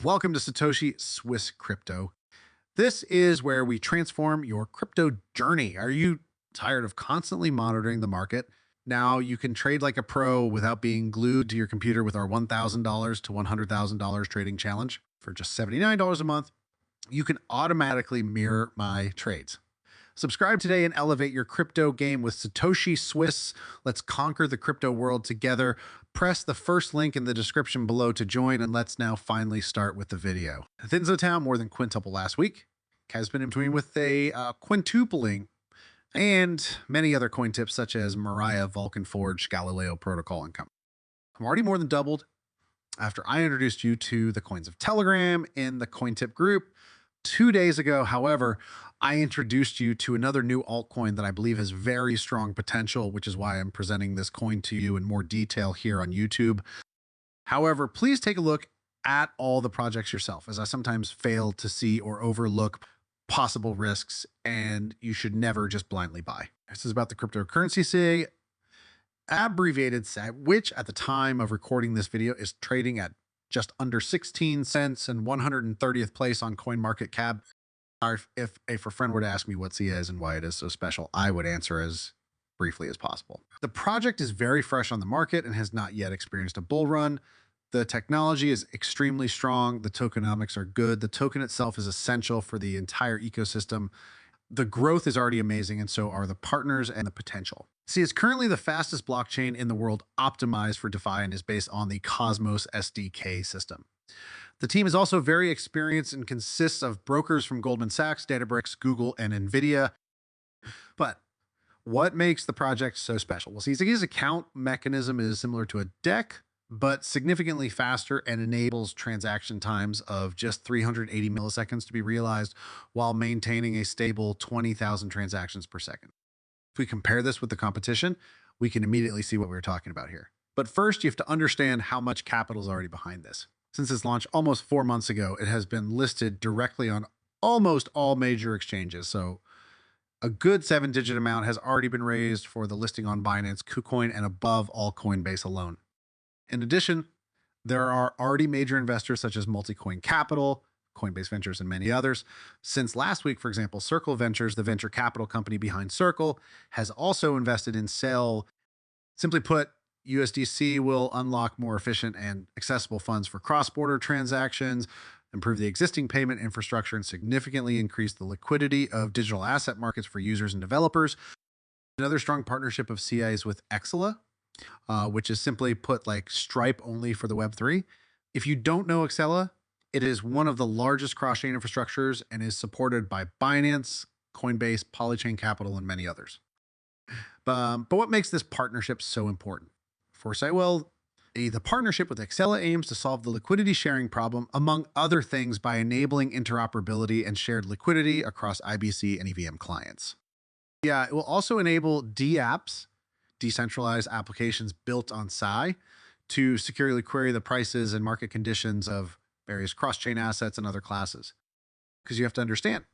Welcome to Satoshiswiss Crypto. This is where we transform your crypto journey. Are you tired of constantly monitoring the market? Now you can trade like a pro without being glued to your computer with our $1,000 to $100,000 trading challenge. For just $79 a month, you can automatically mirror my trades. Subscribe today and elevate your crypto game with Satoshiswiss. Let's conquer the crypto world together. Press the first link in the description below to join, and let's now finally start with the video. Thinzo Town more than quintuple last week. Has been in between with a quintupling and many other coin tips such as Mariah, Vulcan Forge, Galileo Protocol, and company. I'm already more than doubled after I introduced you to the coins of Telegram in the coin tip group 2 days ago. However, I introduced you to another new altcoin that I believe has very strong potential, which is why I'm presenting this coin to you in more detail here on YouTube. However, please take a look at all the projects yourself, as I sometimes fail to see or overlook possible risks, and you should never just blindly buy. This is about the cryptocurrency SIG, abbreviated SAG, which at the time of recording this video is trading at just under 16 cents and 130th place on CoinMarketCap. If a friend were to ask me what SIA is and why it is so special, I would answer as briefly as possible. The project is very fresh on the market and has not yet experienced a bull run. The technology is extremely strong. The tokenomics are good. The token itself is essential for the entire ecosystem. The growth is already amazing, and so are the partners and the potential. SIA is currently the fastest blockchain in the world optimized for DeFi and is based on the Cosmos SDK system. The team is also very experienced and consists of brokers from Goldman Sachs, Databricks, Google, and NVIDIA. But what makes the project so special? Well, SIA's account mechanism is similar to a DEX, but significantly faster and enables transaction times of just 380 milliseconds to be realized while maintaining a stable 20,000 transactions per second. If we compare this with the competition, we can immediately see what we're talking about here. But first, you have to understand how much capital is already behind this. Since its launch almost 4 months ago, it has been listed directly on almost all major exchanges. So a good 7-digit amount has already been raised for the listing on Binance, KuCoin, and above all Coinbase alone. In addition, there are already major investors such as Multicoin Capital, Coinbase Ventures, and many others. Since last week, for example, Circle Ventures, the venture capital company behind Circle, has also invested in Sail. Simply put, USDC will unlock more efficient and accessible funds for cross-border transactions, improve the existing payment infrastructure, and significantly increase the liquidity of digital asset markets for users and developers. Another strong partnership of CI is with Exela, which is simply put like Stripe only for the Web3. If you don't know Exela, it is one of the largest cross-chain infrastructures and is supported by Binance, Coinbase, Polychain Capital, and many others. But what makes this partnership so important? Foresight, well, the partnership with Exela aims to solve the liquidity sharing problem, among other things, by enabling interoperability and shared liquidity across IBC and EVM clients. Yeah, it will also enable DApps, decentralized applications built on Psi, to securely query the prices and market conditions of various cross-chain assets and other classes. Because you have to understand,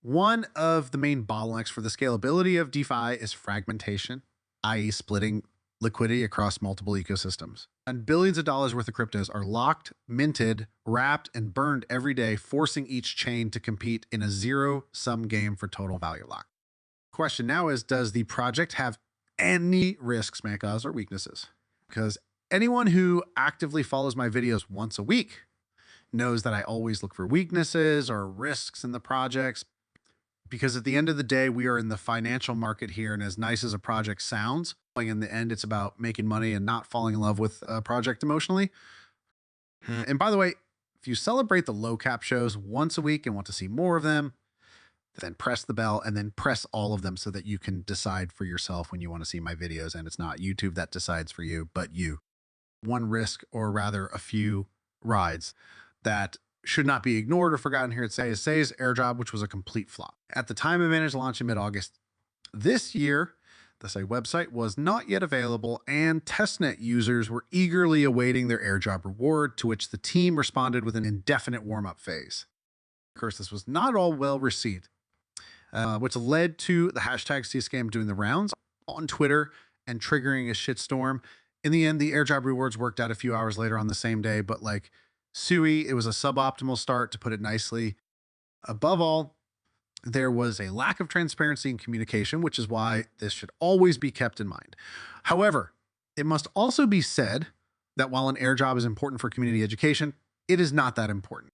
one of the main bottlenecks for the scalability of DeFi is fragmentation, i.e. splitting liquidity across multiple ecosystems. And billions of dollars worth of cryptos are locked, minted, wrapped, and burned every day, forcing each chain to compete in a zero-sum game for total value lock. Question now is, does the project have any risks, megas, or weaknesses? Because anyone who actively follows my videos once a week knows that I always look for weaknesses or risks in the projects, because at the end of the day, we are in the financial market here, and as nice as a project sounds, in the end, it's about making money and not falling in love with a project emotionally. And by the way, if you celebrate the low cap shows once a week and want to see more of them, then press the bell and then press all of them so that you can decide for yourself when you want to see my videos. And it's not YouTube that decides for you, but you. One risk, or rather a few rides that should not be ignored or forgotten here at Say's airdrop, which was a complete flop. At the time of managed launch in mid-August this year, the Say website was not yet available, and testnet users were eagerly awaiting their airdrop reward, to which the team responded with an indefinite warm-up phase. Of course, this was not all well received, which led to the hashtag CScam doing the rounds on Twitter and triggering a shitstorm. In the end, the airdrop rewards worked out a few hours later on the same day, but like SUI, it was a suboptimal start, to put it nicely. Above all, there was a lack of transparency and communication, which is why this should always be kept in mind. However, it must also be said that while an air job is important for community education, it is not that important.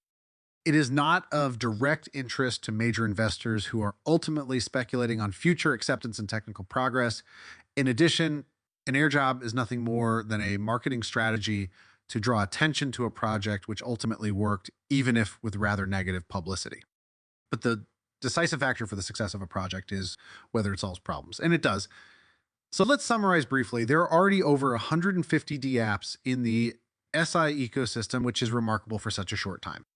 It is not of direct interest to major investors who are ultimately speculating on future acceptance and technical progress. In addition, an air job is nothing more than a marketing strategy to draw attention to a project which ultimately worked, even if with rather negative publicity. But the decisive factor for the success of a project is whether it solves problems, and it does. So let's summarize briefly. There are already over 150 dApps in the SI ecosystem, which is remarkable for such a short time.